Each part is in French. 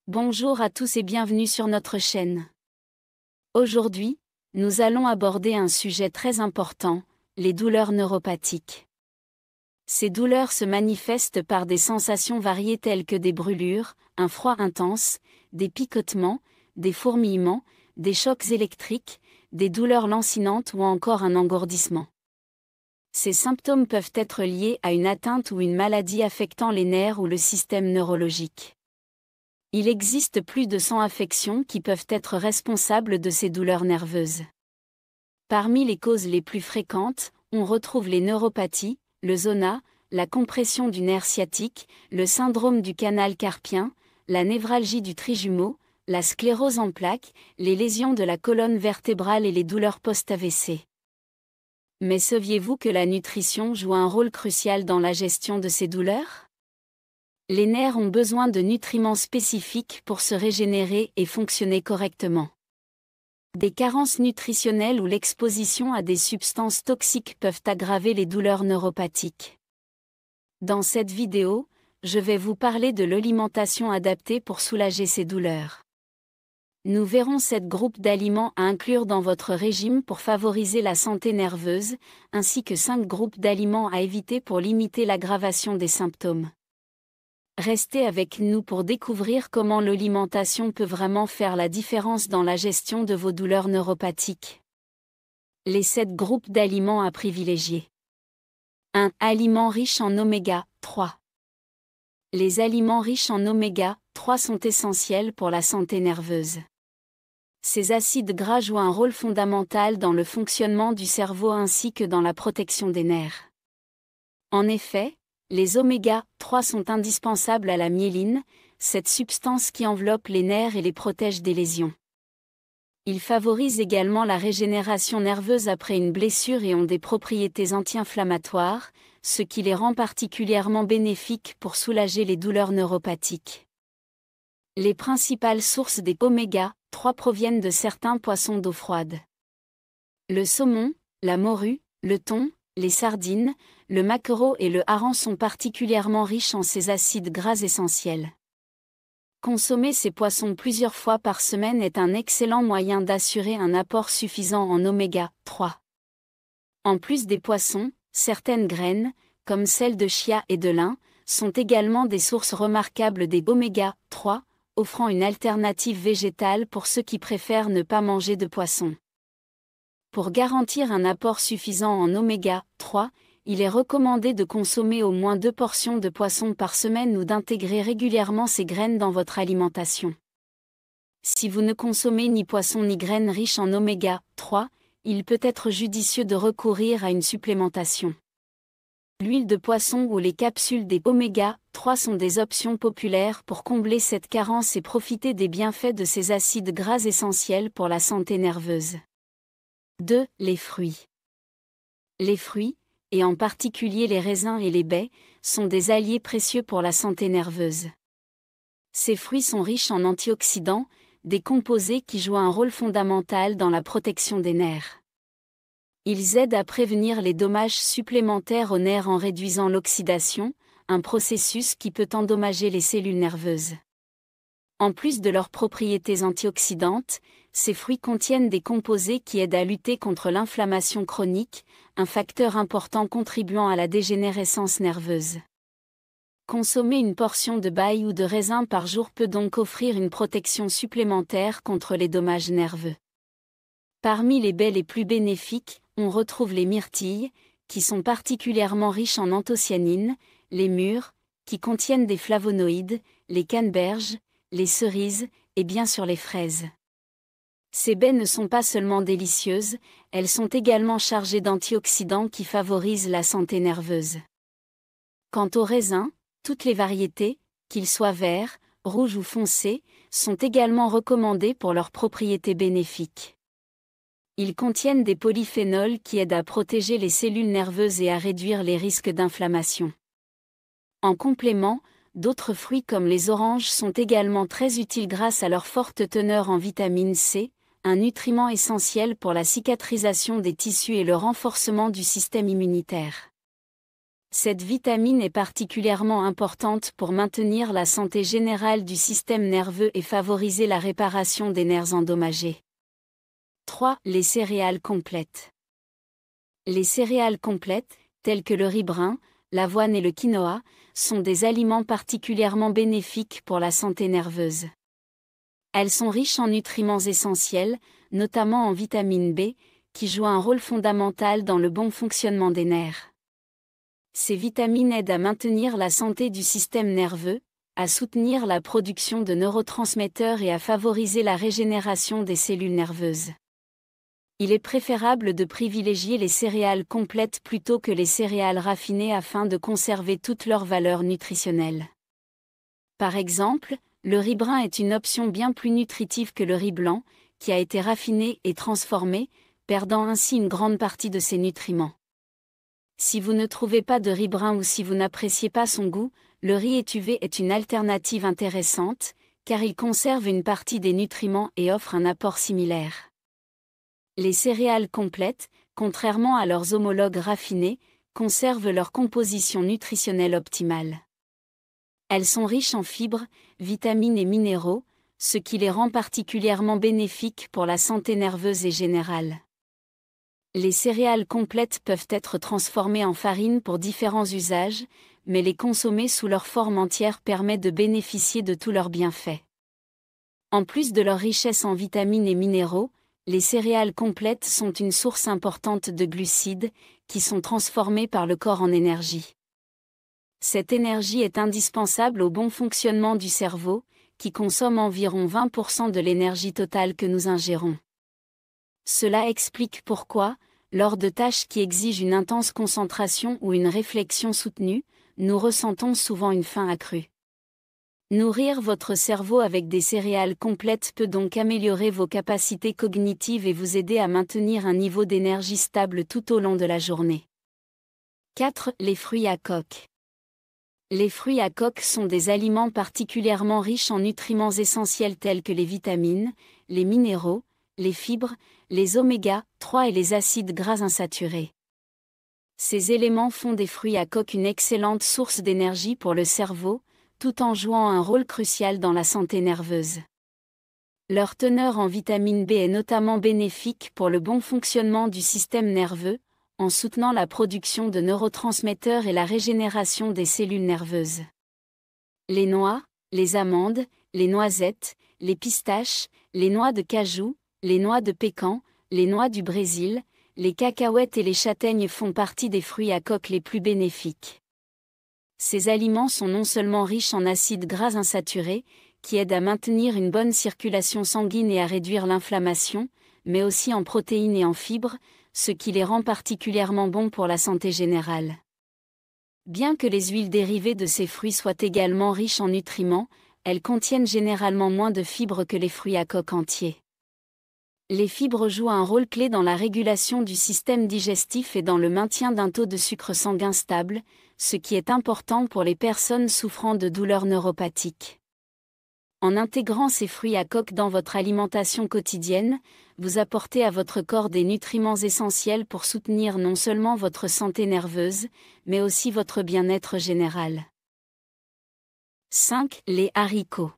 Bonjour à tous et bienvenue sur notre chaîne. Aujourd'hui, nous allons aborder un sujet très important, les douleurs neuropathiques. Ces douleurs se manifestent par des sensations variées telles que des brûlures, un froid intense, des picotements, des fourmillements, des chocs électriques, des douleurs lancinantes ou encore un engourdissement. Ces symptômes peuvent être liés à une atteinte ou une maladie affectant les nerfs ou le système neurologique. Il existe plus de 100 affections qui peuvent être responsables de ces douleurs nerveuses. Parmi les causes les plus fréquentes, on retrouve les neuropathies, le zona, la compression du nerf sciatique, le syndrome du canal carpien, la névralgie du trijumeau, la sclérose en plaques, les lésions de la colonne vertébrale et les douleurs post-AVC. Mais saviez-vous que la nutrition joue un rôle crucial dans la gestion de ces douleurs ? Les nerfs ont besoin de nutriments spécifiques pour se régénérer et fonctionner correctement. Des carences nutritionnelles ou l'exposition à des substances toxiques peuvent aggraver les douleurs neuropathiques. Dans cette vidéo, je vais vous parler de l'alimentation adaptée pour soulager ces douleurs. Nous verrons 7 groupes d'aliments à inclure dans votre régime pour favoriser la santé nerveuse, ainsi que 5 groupes d'aliments à éviter pour limiter l'aggravation des symptômes. Restez avec nous pour découvrir comment l'alimentation peut vraiment faire la différence dans la gestion de vos douleurs neuropathiques. Les 7 groupes d'aliments à privilégier. 1. Aliments riches en oméga 3. Les aliments riches en oméga 3 sont essentiels pour la santé nerveuse. Ces acides gras jouent un rôle fondamental dans le fonctionnement du cerveau ainsi que dans la protection des nerfs. En effet, les oméga 3 sont indispensables à la myéline, cette substance qui enveloppe les nerfs et les protège des lésions. Ils favorisent également la régénération nerveuse après une blessure et ont des propriétés anti-inflammatoires, ce qui les rend particulièrement bénéfiques pour soulager les douleurs neuropathiques. Les principales sources des oméga 3 proviennent de certains poissons d'eau froide. Le saumon, la morue, le thon, les sardines, le maquereau et le hareng sont particulièrement riches en ces acides gras essentiels. Consommer ces poissons plusieurs fois par semaine est un excellent moyen d'assurer un apport suffisant en oméga 3. En plus des poissons, certaines graines, comme celles de chia et de lin, sont également des sources remarquables des oméga 3, offrant une alternative végétale pour ceux qui préfèrent ne pas manger de poisson. Pour garantir un apport suffisant en oméga 3, il est recommandé de consommer au moins 2 portions de poisson par semaine ou d'intégrer régulièrement ces graines dans votre alimentation. Si vous ne consommez ni poisson ni graines riches en oméga 3, il peut être judicieux de recourir à une supplémentation. L'huile de poisson ou les capsules des oméga 3 sont des options populaires pour combler cette carence et profiter des bienfaits de ces acides gras essentiels pour la santé nerveuse. 2. Les fruits. Les fruits, et en particulier les raisins et les baies, sont des alliés précieux pour la santé nerveuse. Ces fruits sont riches en antioxydants, des composés qui jouent un rôle fondamental dans la protection des nerfs. Ils aident à prévenir les dommages supplémentaires aux nerfs en réduisant l'oxydation, un processus qui peut endommager les cellules nerveuses. En plus de leurs propriétés antioxydantes, ces fruits contiennent des composés qui aident à lutter contre l'inflammation chronique, un facteur important contribuant à la dégénérescence nerveuse. Consommer une portion de baille ou de raisin par jour peut donc offrir une protection supplémentaire contre les dommages nerveux. Parmi les baies les plus bénéfiques, on retrouve les myrtilles, qui sont particulièrement riches en anthocyanines, les mûres, qui contiennent des flavonoïdes, les canneberges, les cerises, et bien sûr les fraises. Ces baies ne sont pas seulement délicieuses, elles sont également chargées d'antioxydants qui favorisent la santé nerveuse. Quant aux raisins, toutes les variétés, qu'ils soient verts, rouges ou foncés, sont également recommandés pour leurs propriétés bénéfiques. Ils contiennent des polyphénols qui aident à protéger les cellules nerveuses et à réduire les risques d'inflammation. En complément, d'autres fruits comme les oranges sont également très utiles grâce à leur forte teneur en vitamine C, un nutriment essentiel pour la cicatrisation des tissus et le renforcement du système immunitaire. Cette vitamine est particulièrement importante pour maintenir la santé générale du système nerveux et favoriser la réparation des nerfs endommagés. 3. Les céréales complètes. Les céréales complètes, telles que le riz brun, l'avoine et le quinoa, sont des aliments particulièrement bénéfiques pour la santé nerveuse. Elles sont riches en nutriments essentiels, notamment en vitamine B, qui joue un rôle fondamental dans le bon fonctionnement des nerfs. Ces vitamines aident à maintenir la santé du système nerveux, à soutenir la production de neurotransmetteurs et à favoriser la régénération des cellules nerveuses. Il est préférable de privilégier les céréales complètes plutôt que les céréales raffinées afin de conserver toute leur valeur nutritionnelle. Par exemple, le riz brun est une option bien plus nutritive que le riz blanc, qui a été raffiné et transformé, perdant ainsi une grande partie de ses nutriments. Si vous ne trouvez pas de riz brun ou si vous n'appréciez pas son goût, le riz étuvé est une alternative intéressante, car il conserve une partie des nutriments et offre un apport similaire. Les céréales complètes, contrairement à leurs homologues raffinés, conservent leur composition nutritionnelle optimale. Elles sont riches en fibres, vitamines et minéraux, ce qui les rend particulièrement bénéfiques pour la santé nerveuse et générale. Les céréales complètes peuvent être transformées en farine pour différents usages, mais les consommer sous leur forme entière permet de bénéficier de tous leurs bienfaits. En plus de leur richesse en vitamines et minéraux, les céréales complètes sont une source importante de glucides, qui sont transformés par le corps en énergie. Cette énergie est indispensable au bon fonctionnement du cerveau, qui consomme environ 20% de l'énergie totale que nous ingérons. Cela explique pourquoi, lors de tâches qui exigent une intense concentration ou une réflexion soutenue, nous ressentons souvent une faim accrue. Nourrir votre cerveau avec des céréales complètes peut donc améliorer vos capacités cognitives et vous aider à maintenir un niveau d'énergie stable tout au long de la journée. 4. Les fruits à coque. Les fruits à coque sont des aliments particulièrement riches en nutriments essentiels tels que les vitamines, les minéraux, les fibres, les oméga 3 et les acides gras insaturés. Ces éléments font des fruits à coque une excellente source d'énergie pour le cerveau, tout en jouant un rôle crucial dans la santé nerveuse. Leur teneur en vitamine B est notamment bénéfique pour le bon fonctionnement du système nerveux, en soutenant la production de neurotransmetteurs et la régénération des cellules nerveuses. Les noix, les amandes, les noisettes, les pistaches, les noix de cajou, les noix de pécan, les noix du Brésil, les cacahuètes et les châtaignes font partie des fruits à coque les plus bénéfiques. Ces aliments sont non seulement riches en acides gras insaturés, qui aident à maintenir une bonne circulation sanguine et à réduire l'inflammation, mais aussi en protéines et en fibres, ce qui les rend particulièrement bons pour la santé générale. Bien que les huiles dérivées de ces fruits soient également riches en nutriments, elles contiennent généralement moins de fibres que les fruits à coque entiers. Les fibres jouent un rôle clé dans la régulation du système digestif et dans le maintien d'un taux de sucre sanguin stable, ce qui est important pour les personnes souffrant de douleurs neuropathiques. En intégrant ces fruits à coque dans votre alimentation quotidienne, vous apportez à votre corps des nutriments essentiels pour soutenir non seulement votre santé nerveuse, mais aussi votre bien-être général. 5. Les haricots.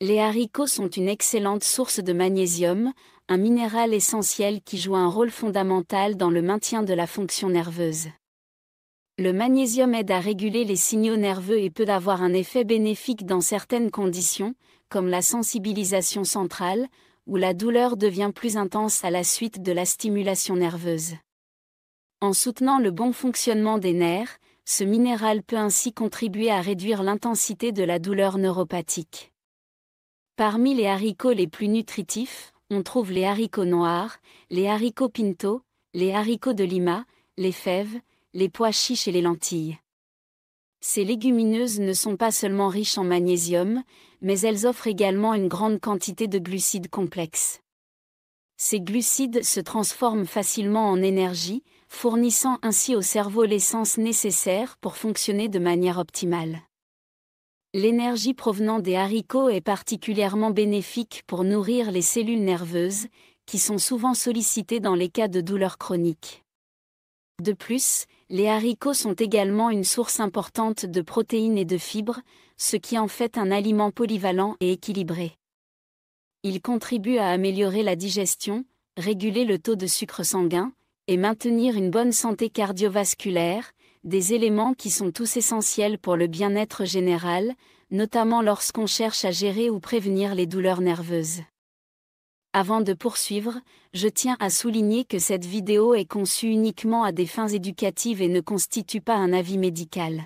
Les haricots sont une excellente source de magnésium, un minéral essentiel qui joue un rôle fondamental dans le maintien de la fonction nerveuse. Le magnésium aide à réguler les signaux nerveux et peut avoir un effet bénéfique dans certaines conditions, comme la sensibilisation centrale, où la douleur devient plus intense à la suite de la stimulation nerveuse. En soutenant le bon fonctionnement des nerfs, ce minéral peut ainsi contribuer à réduire l'intensité de la douleur neuropathique. Parmi les haricots les plus nutritifs, on trouve les haricots noirs, les haricots pinto, les haricots de Lima, les fèves, les pois chiches et les lentilles. Ces légumineuses ne sont pas seulement riches en magnésium, mais elles offrent également une grande quantité de glucides complexes. Ces glucides se transforment facilement en énergie, fournissant ainsi au cerveau l'essence nécessaire pour fonctionner de manière optimale. L'énergie provenant des haricots est particulièrement bénéfique pour nourrir les cellules nerveuses, qui sont souvent sollicitées dans les cas de douleurs chroniques. De plus, les haricots sont également une source importante de protéines et de fibres, ce qui en fait un aliment polyvalent et équilibré. Il contribue à améliorer la digestion, réguler le taux de sucre sanguin, et maintenir une bonne santé cardiovasculaire, des éléments qui sont tous essentiels pour le bien-être général, notamment lorsqu'on cherche à gérer ou prévenir les douleurs nerveuses. Avant de poursuivre, je tiens à souligner que cette vidéo est conçue uniquement à des fins éducatives et ne constitue pas un avis médical.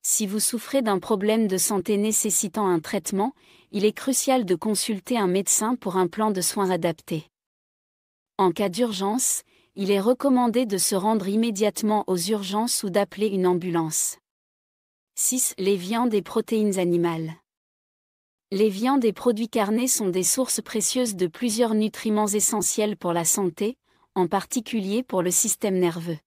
Si vous souffrez d'un problème de santé nécessitant un traitement, il est crucial de consulter un médecin pour un plan de soins adapté. En cas d'urgence, il est recommandé de se rendre immédiatement aux urgences ou d'appeler une ambulance. 6. Les viandes et protéines animales. Les viandes et produits carnés sont des sources précieuses de plusieurs nutriments essentiels pour la santé, en particulier pour le système nerveux.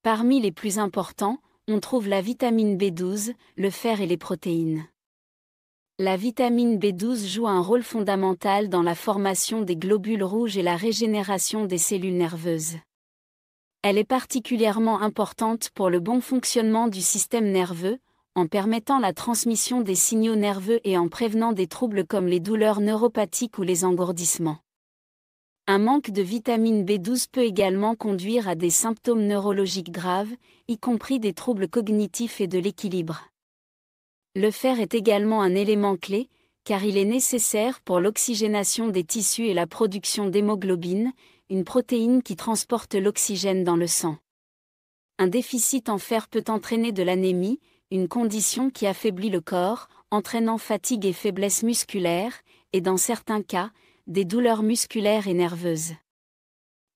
Parmi les plus importants, on trouve la vitamine B12, le fer et les protéines. La vitamine B12 joue un rôle fondamental dans la formation des globules rouges et la régénération des cellules nerveuses. Elle est particulièrement importante pour le bon fonctionnement du système nerveux, en permettant la transmission des signaux nerveux et en prévenant des troubles comme les douleurs neuropathiques ou les engourdissements. Un manque de vitamine B12 peut également conduire à des symptômes neurologiques graves, y compris des troubles cognitifs et de l'équilibre. Le fer est également un élément clé, car il est nécessaire pour l'oxygénation des tissus et la production d'hémoglobine, une protéine qui transporte l'oxygène dans le sang. Un déficit en fer peut entraîner de l'anémie, une condition qui affaiblit le corps, entraînant fatigue et faiblesse musculaire, et dans certains cas, des douleurs musculaires et nerveuses.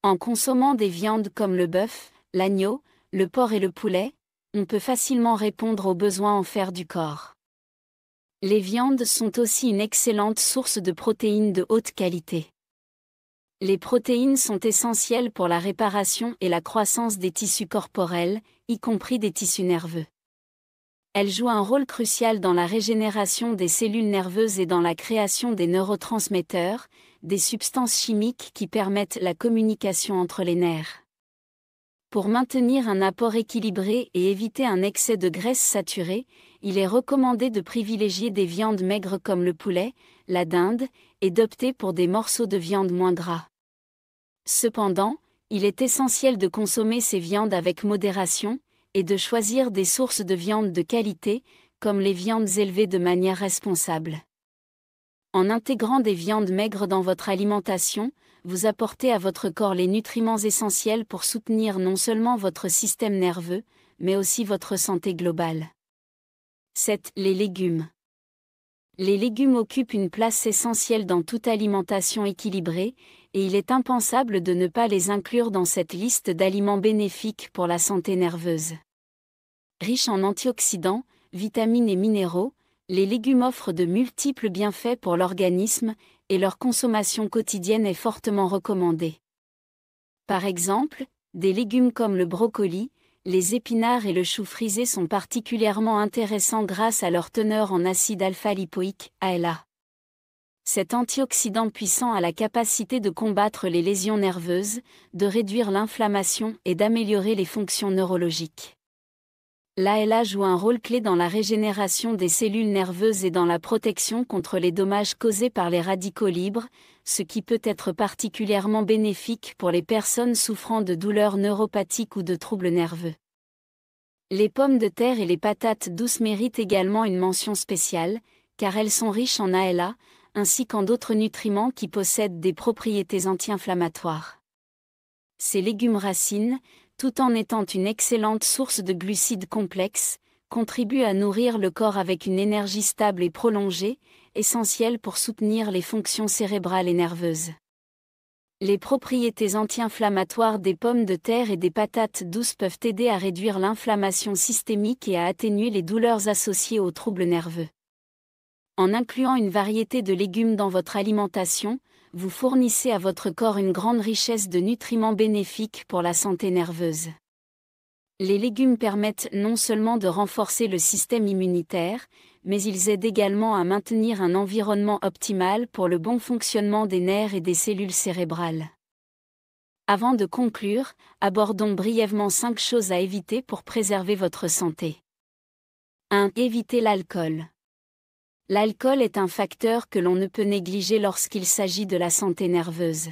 En consommant des viandes comme le bœuf, l'agneau, le porc et le poulet, on peut facilement répondre aux besoins en fer du corps. Les viandes sont aussi une excellente source de protéines de haute qualité. Les protéines sont essentielles pour la réparation et la croissance des tissus corporels, y compris des tissus nerveux. Elles jouent un rôle crucial dans la régénération des cellules nerveuses et dans la création des neurotransmetteurs, des substances chimiques qui permettent la communication entre les nerfs. Pour maintenir un apport équilibré et éviter un excès de graisse saturée, il est recommandé de privilégier des viandes maigres comme le poulet, la dinde, et d'opter pour des morceaux de viande moins gras. Cependant, il est essentiel de consommer ces viandes avec modération, et de choisir des sources de viande de qualité, comme les viandes élevées de manière responsable. En intégrant des viandes maigres dans votre alimentation, vous apportez à votre corps les nutriments essentiels pour soutenir non seulement votre système nerveux, mais aussi votre santé globale. 7. Les légumes. Les légumes occupent une place essentielle dans toute alimentation équilibrée, et il est impensable de ne pas les inclure dans cette liste d'aliments bénéfiques pour la santé nerveuse. Riches en antioxydants, vitamines et minéraux, les légumes offrent de multiples bienfaits pour l'organisme, et leur consommation quotidienne est fortement recommandée. Par exemple, des légumes comme le brocoli, les épinards et le chou frisé sont particulièrement intéressants grâce à leur teneur en acide alpha-lipoïque, ALA. Cet antioxydant puissant a la capacité de combattre les lésions nerveuses, de réduire l'inflammation et d'améliorer les fonctions neurologiques. L'ALA joue un rôle clé dans la régénération des cellules nerveuses et dans la protection contre les dommages causés par les radicaux libres, ce qui peut être particulièrement bénéfique pour les personnes souffrant de douleurs neuropathiques ou de troubles nerveux. Les pommes de terre et les patates douces méritent également une mention spéciale, car elles sont riches en ALA, ainsi qu'en d'autres nutriments qui possèdent des propriétés anti-inflammatoires. Ces légumes racines, tout en étant une excellente source de glucides complexes, contribuent à nourrir le corps avec une énergie stable et prolongée, essentielle pour soutenir les fonctions cérébrales et nerveuses. Les propriétés anti-inflammatoires des pommes de terre et des patates douces peuvent aider à réduire l'inflammation systémique et à atténuer les douleurs associées aux troubles nerveux. En incluant une variété de légumes dans votre alimentation, vous fournissez à votre corps une grande richesse de nutriments bénéfiques pour la santé nerveuse. Les légumes permettent non seulement de renforcer le système immunitaire, mais ils aident également à maintenir un environnement optimal pour le bon fonctionnement des nerfs et des cellules cérébrales. Avant de conclure, abordons brièvement 5 choses à éviter pour préserver votre santé. 1. Évitez l'alcool. L'alcool est un facteur que l'on ne peut négliger lorsqu'il s'agit de la santé nerveuse.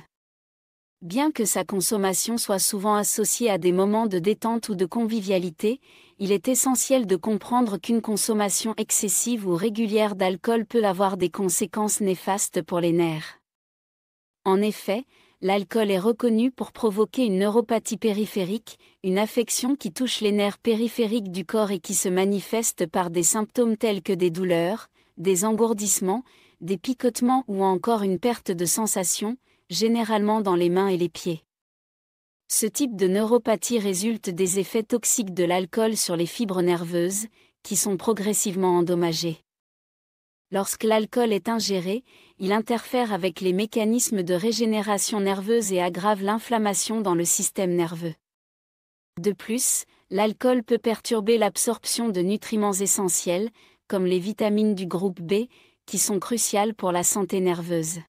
Bien que sa consommation soit souvent associée à des moments de détente ou de convivialité, il est essentiel de comprendre qu'une consommation excessive ou régulière d'alcool peut avoir des conséquences néfastes pour les nerfs. En effet, l'alcool est reconnu pour provoquer une neuropathie périphérique, une affection qui touche les nerfs périphériques du corps et qui se manifeste par des symptômes tels que des douleurs, des engourdissements, des picotements ou encore une perte de sensation, généralement dans les mains et les pieds. Ce type de neuropathie résulte des effets toxiques de l'alcool sur les fibres nerveuses, qui sont progressivement endommagées. Lorsque l'alcool est ingéré, il interfère avec les mécanismes de régénération nerveuse et aggrave l'inflammation dans le système nerveux. De plus, l'alcool peut perturber l'absorption de nutriments essentiels, comme les vitamines du groupe B, qui sont cruciales pour la santé nerveuse.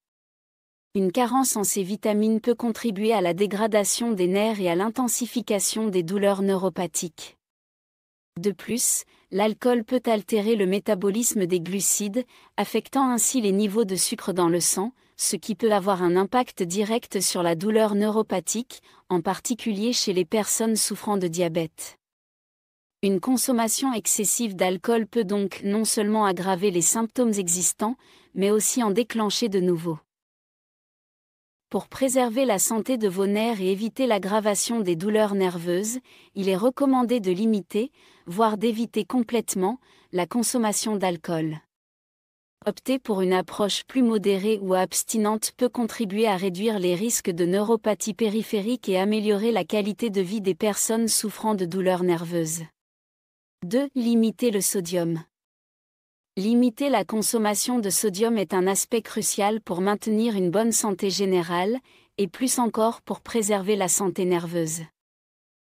Une carence en ces vitamines peut contribuer à la dégradation des nerfs et à l'intensification des douleurs neuropathiques. De plus, l'alcool peut altérer le métabolisme des glucides, affectant ainsi les niveaux de sucre dans le sang, ce qui peut avoir un impact direct sur la douleur neuropathique, en particulier chez les personnes souffrant de diabète. Une consommation excessive d'alcool peut donc non seulement aggraver les symptômes existants, mais aussi en déclencher de nouveaux. Pour préserver la santé de vos nerfs et éviter l'aggravation des douleurs nerveuses, il est recommandé de limiter, voire d'éviter complètement, la consommation d'alcool. Opter pour une approche plus modérée ou abstinente peut contribuer à réduire les risques de neuropathie périphérique et améliorer la qualité de vie des personnes souffrant de douleurs nerveuses. 2. Limiter le sodium. Limiter la consommation de sodium est un aspect crucial pour maintenir une bonne santé générale, et plus encore pour préserver la santé nerveuse.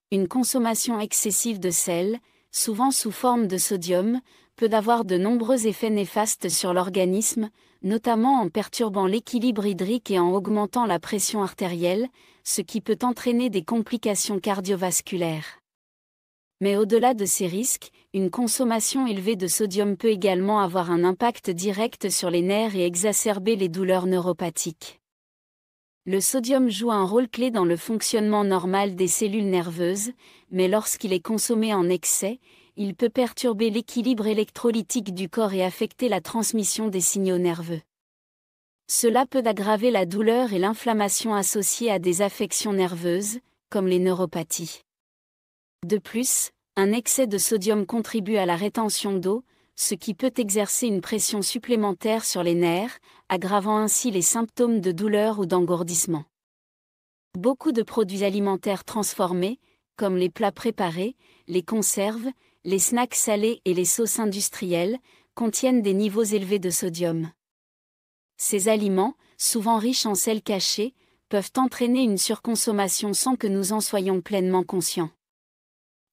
Une consommation excessive de sel, souvent sous forme de sodium, peut avoir de nombreux effets néfastes sur l'organisme, notamment en perturbant l'équilibre hydrique et en augmentant la pression artérielle, ce qui peut entraîner des complications cardiovasculaires. Mais au-delà de ces risques, une consommation élevée de sodium peut également avoir un impact direct sur les nerfs et exacerber les douleurs neuropathiques. Le sodium joue un rôle clé dans le fonctionnement normal des cellules nerveuses, mais lorsqu'il est consommé en excès, il peut perturber l'équilibre électrolytique du corps et affecter la transmission des signaux nerveux. Cela peut aggraver la douleur et l'inflammation associées à des affections nerveuses, comme les neuropathies. De plus, un excès de sodium contribue à la rétention d'eau, ce qui peut exercer une pression supplémentaire sur les nerfs, aggravant ainsi les symptômes de douleur ou d'engourdissement. Beaucoup de produits alimentaires transformés, comme les plats préparés, les conserves, les snacks salés et les sauces industrielles, contiennent des niveaux élevés de sodium. Ces aliments, souvent riches en sel caché, peuvent entraîner une surconsommation sans que nous en soyons pleinement conscients.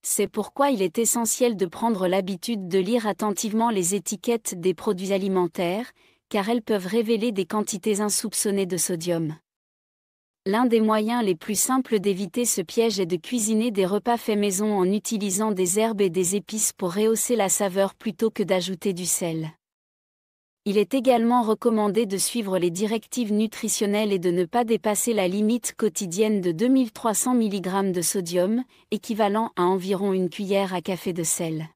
C'est pourquoi il est essentiel de prendre l'habitude de lire attentivement les étiquettes des produits alimentaires, car elles peuvent révéler des quantités insoupçonnées de sodium. L'un des moyens les plus simples d'éviter ce piège est de cuisiner des repas faits maison en utilisant des herbes et des épices pour rehausser la saveur plutôt que d'ajouter du sel. Il est également recommandé de suivre les directives nutritionnelles et de ne pas dépasser la limite quotidienne de 2300 mg de sodium, équivalent à environ une cuillère à café de sel.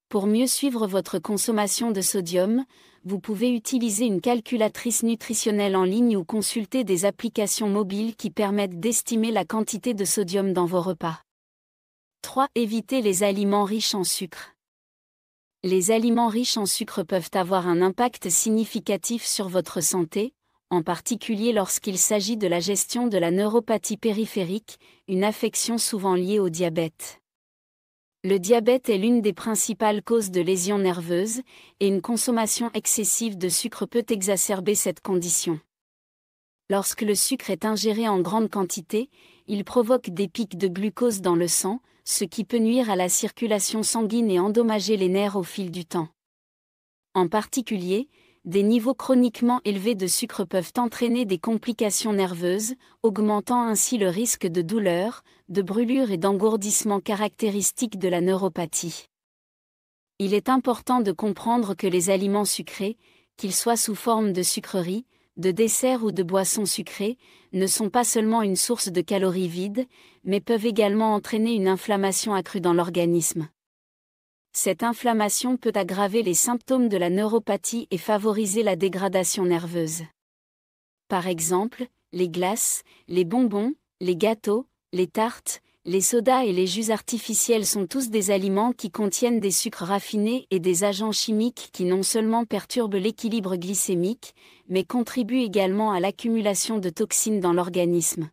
Pour mieux suivre votre consommation de sodium, vous pouvez utiliser une calculatrice nutritionnelle en ligne ou consulter des applications mobiles qui permettent d'estimer la quantité de sodium dans vos repas. 3. Évitez les aliments riches en sucre. Les aliments riches en sucre peuvent avoir un impact significatif sur votre santé, en particulier lorsqu'il s'agit de la gestion de la neuropathie périphérique, une affection souvent liée au diabète. Le diabète est l'une des principales causes de lésions nerveuses, et une consommation excessive de sucre peut exacerber cette condition. Lorsque le sucre est ingéré en grande quantité, il provoque des pics de glucose dans le sang, ce qui peut nuire à la circulation sanguine et endommager les nerfs au fil du temps. En particulier, des niveaux chroniquement élevés de sucre peuvent entraîner des complications nerveuses, augmentant ainsi le risque de douleurs, de brûlures et d'engourdissement caractéristiques de la neuropathie. Il est important de comprendre que les aliments sucrés, qu'ils soient sous forme de sucreries, de desserts ou de boissons sucrées, ne sont pas seulement une source de calories vides, mais peuvent également entraîner une inflammation accrue dans l'organisme. Cette inflammation peut aggraver les symptômes de la neuropathie et favoriser la dégradation nerveuse. Par exemple, les glaces, les bonbons, les gâteaux, les tartes, les sodas et les jus artificiels sont tous des aliments qui contiennent des sucres raffinés et des agents chimiques qui non seulement perturbent l'équilibre glycémique, mais contribuent également à l'accumulation de toxines dans l'organisme.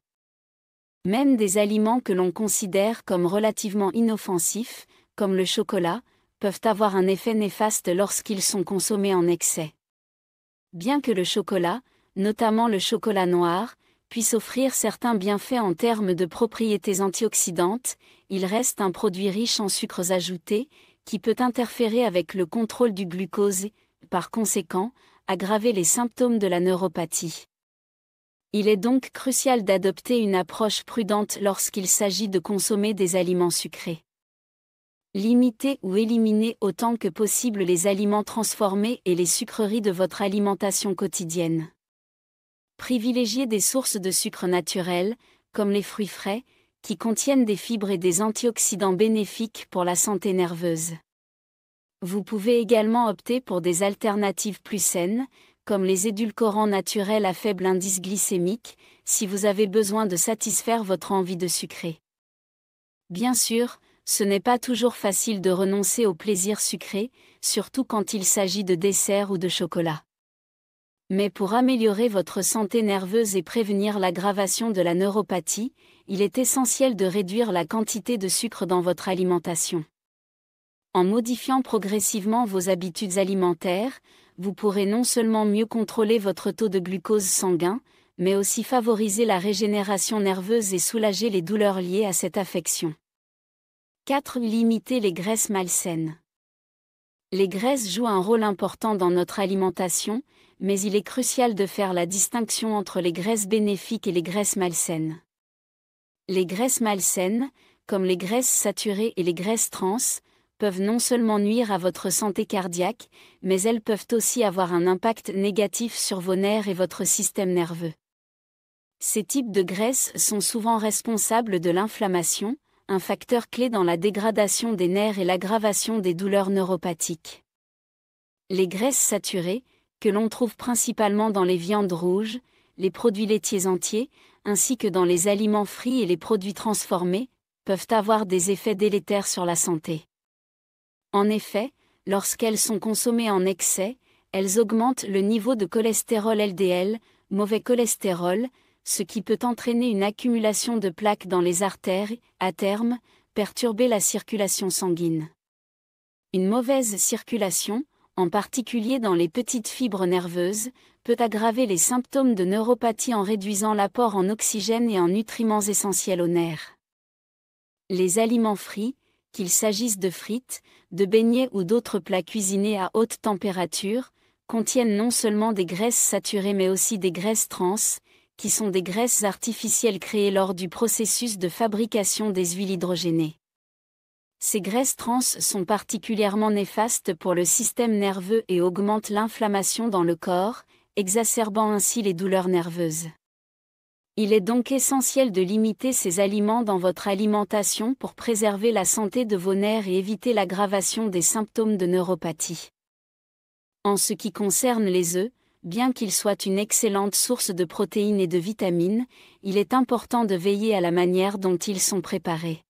Même des aliments que l'on considère comme relativement inoffensifs, comme le chocolat, peuvent avoir un effet néfaste lorsqu'ils sont consommés en excès. Bien que le chocolat, notamment le chocolat noir, puisse offrir certains bienfaits en termes de propriétés antioxydantes, il reste un produit riche en sucres ajoutés, qui peut interférer avec le contrôle du glucose et, par conséquent, aggraver les symptômes de la neuropathie. Il est donc crucial d'adopter une approche prudente lorsqu'il s'agit de consommer des aliments sucrés. Limitez ou éliminez autant que possible les aliments transformés et les sucreries de votre alimentation quotidienne. Privilégiez des sources de sucre naturels, comme les fruits frais, qui contiennent des fibres et des antioxydants bénéfiques pour la santé nerveuse. Vous pouvez également opter pour des alternatives plus saines, comme les édulcorants naturels à faible indice glycémique, si vous avez besoin de satisfaire votre envie de sucrer. Bien sûr, ce n'est pas toujours facile de renoncer au plaisir sucré, surtout quand il s'agit de desserts ou de chocolat. Mais pour améliorer votre santé nerveuse et prévenir l'aggravation de la neuropathie, il est essentiel de réduire la quantité de sucre dans votre alimentation. En modifiant progressivement vos habitudes alimentaires, vous pourrez non seulement mieux contrôler votre taux de glucose sanguin, mais aussi favoriser la régénération nerveuse et soulager les douleurs liées à cette affection. 4. Limiter les graisses malsaines. Les graisses jouent un rôle important dans notre alimentation, mais il est crucial de faire la distinction entre les graisses bénéfiques et les graisses malsaines. Les graisses malsaines, comme les graisses saturées et les graisses trans, peuvent non seulement nuire à votre santé cardiaque, mais elles peuvent aussi avoir un impact négatif sur vos nerfs et votre système nerveux. Ces types de graisses sont souvent responsables de l'inflammation, un facteur clé dans la dégradation des nerfs et l'aggravation des douleurs neuropathiques. Les graisses saturées, que l'on trouve principalement dans les viandes rouges, les produits laitiers entiers, ainsi que dans les aliments frits et les produits transformés, peuvent avoir des effets délétères sur la santé. En effet, lorsqu'elles sont consommées en excès, elles augmentent le niveau de cholestérol LDL, mauvais cholestérol, ce qui peut entraîner une accumulation de plaques dans les artères et, à terme, perturber la circulation sanguine. Une mauvaise circulation, en particulier dans les petites fibres nerveuses, peut aggraver les symptômes de neuropathie en réduisant l'apport en oxygène et en nutriments essentiels aux nerfs. Les aliments frits, qu'il s'agisse de frites, de beignets ou d'autres plats cuisinés à haute température, contiennent non seulement des graisses saturées mais aussi des graisses trans, qui sont des graisses artificielles créées lors du processus de fabrication des huiles hydrogénées. Ces graisses trans sont particulièrement néfastes pour le système nerveux et augmentent l'inflammation dans le corps, exacerbant ainsi les douleurs nerveuses. Il est donc essentiel de limiter ces aliments dans votre alimentation pour préserver la santé de vos nerfs et éviter l'aggravation des symptômes de neuropathie. En ce qui concerne les œufs, bien qu'ils soient une excellente source de protéines et de vitamines, il est important de veiller à la manière dont ils sont préparés.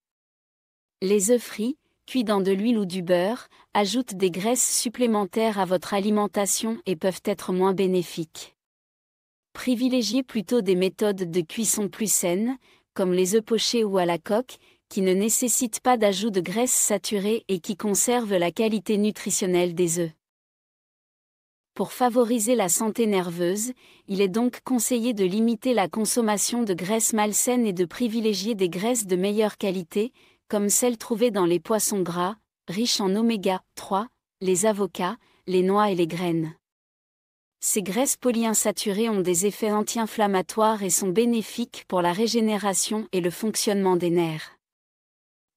Les œufs frits, cuits dans de l'huile ou du beurre, ajoutent des graisses supplémentaires à votre alimentation et peuvent être moins bénéfiques. Privilégiez plutôt des méthodes de cuisson plus saines, comme les œufs pochés ou à la coque, qui ne nécessitent pas d'ajout de graisses saturées et qui conservent la qualité nutritionnelle des œufs. Pour favoriser la santé nerveuse, il est donc conseillé de limiter la consommation de graisses malsaines et de privilégier des graisses de meilleure qualité, comme celles trouvées dans les poissons gras, riches en oméga 3, les avocats, les noix et les graines. Ces graisses polyinsaturées ont des effets anti-inflammatoires et sont bénéfiques pour la régénération et le fonctionnement des nerfs.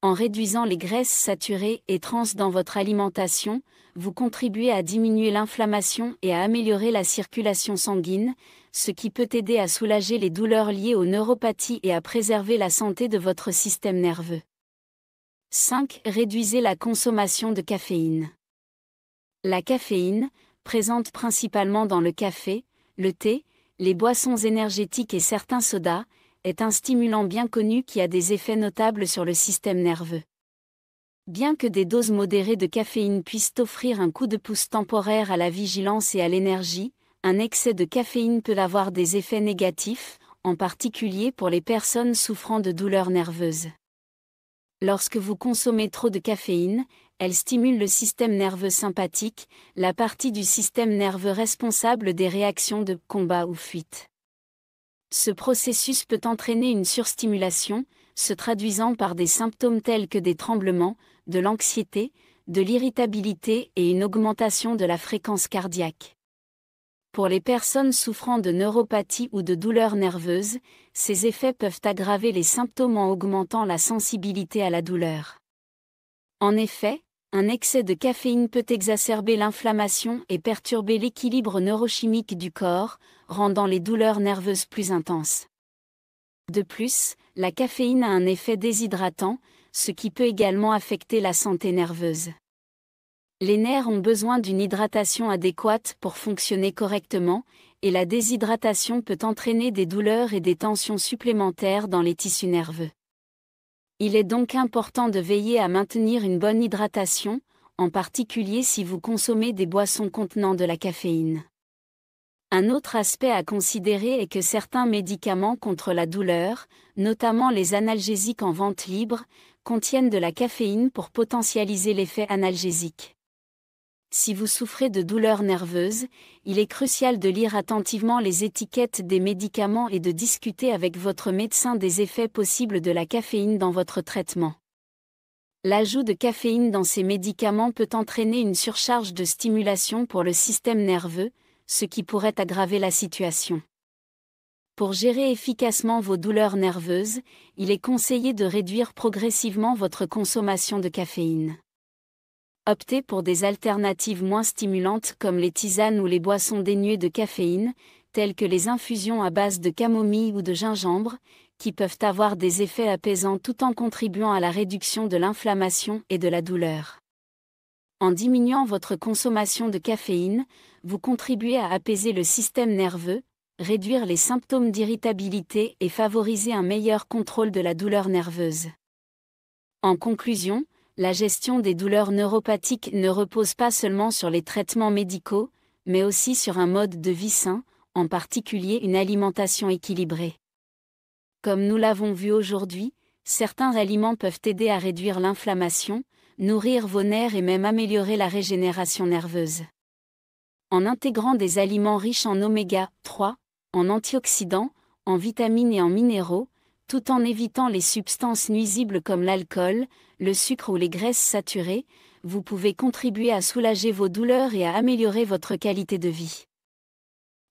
En réduisant les graisses saturées et trans dans votre alimentation, vous contribuez à diminuer l'inflammation et à améliorer la circulation sanguine, ce qui peut aider à soulager les douleurs liées aux neuropathies et à préserver la santé de votre système nerveux. 5. Réduisez la consommation de caféine. La caféine, présente principalement dans le café, le thé, les boissons énergétiques et certains sodas, est un stimulant bien connu qui a des effets notables sur le système nerveux. Bien que des doses modérées de caféine puissent offrir un coup de pouce temporaire à la vigilance et à l'énergie, un excès de caféine peut avoir des effets négatifs, en particulier pour les personnes souffrant de douleurs nerveuses. Lorsque vous consommez trop de caféine, elle stimule le système nerveux sympathique, la partie du système nerveux responsable des réactions de combat ou fuite. Ce processus peut entraîner une surstimulation, se traduisant par des symptômes tels que des tremblements, de l'anxiété, de l'irritabilité et une augmentation de la fréquence cardiaque. Pour les personnes souffrant de neuropathie ou de douleurs nerveuses, ces effets peuvent aggraver les symptômes en augmentant la sensibilité à la douleur. En effet, un excès de caféine peut exacerber l'inflammation et perturber l'équilibre neurochimique du corps, rendant les douleurs nerveuses plus intenses. De plus, la caféine a un effet déshydratant, ce qui peut également affecter la santé nerveuse. Les nerfs ont besoin d'une hydratation adéquate pour fonctionner correctement, et la déshydratation peut entraîner des douleurs et des tensions supplémentaires dans les tissus nerveux. Il est donc important de veiller à maintenir une bonne hydratation, en particulier si vous consommez des boissons contenant de la caféine. Un autre aspect à considérer est que certains médicaments contre la douleur, notamment les analgésiques en vente libre, contiennent de la caféine pour potentialiser l'effet analgésique. Si vous souffrez de douleurs nerveuses, il est crucial de lire attentivement les étiquettes des médicaments et de discuter avec votre médecin des effets possibles de la caféine dans votre traitement. L'ajout de caféine dans ces médicaments peut entraîner une surcharge de stimulation pour le système nerveux, ce qui pourrait aggraver la situation. Pour gérer efficacement vos douleurs nerveuses, il est conseillé de réduire progressivement votre consommation de caféine. Optez pour des alternatives moins stimulantes comme les tisanes ou les boissons dénuées de caféine, telles que les infusions à base de camomille ou de gingembre, qui peuvent avoir des effets apaisants tout en contribuant à la réduction de l'inflammation et de la douleur. En diminuant votre consommation de caféine, vous contribuez à apaiser le système nerveux, réduire les symptômes d'irritabilité et favoriser un meilleur contrôle de la douleur nerveuse. En conclusion, la gestion des douleurs neuropathiques ne repose pas seulement sur les traitements médicaux, mais aussi sur un mode de vie sain, en particulier une alimentation équilibrée. Comme nous l'avons vu aujourd'hui, certains aliments peuvent aider à réduire l'inflammation, nourrir vos nerfs et même améliorer la régénération nerveuse. En intégrant des aliments riches en oméga 3, en antioxydants, en vitamines et en minéraux, tout en évitant les substances nuisibles comme l'alcool, le sucre ou les graisses saturées, vous pouvez contribuer à soulager vos douleurs et à améliorer votre qualité de vie.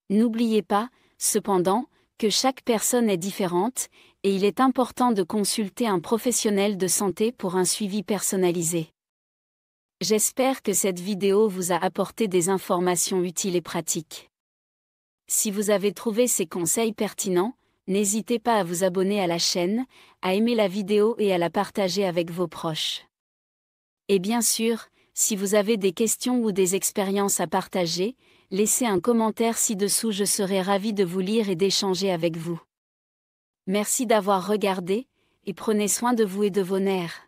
N'oubliez pas, cependant, que chaque personne est différente, et il est important de consulter un professionnel de santé pour un suivi personnalisé. J'espère que cette vidéo vous a apporté des informations utiles et pratiques. Si vous avez trouvé ces conseils pertinents, n'hésitez pas à vous abonner à la chaîne, à aimer la vidéo et à la partager avec vos proches. Et bien sûr, si vous avez des questions ou des expériences à partager, laissez un commentaire ci-dessous, je serai ravi de vous lire et d'échanger avec vous. Merci d'avoir regardé, et prenez soin de vous et de vos nerfs.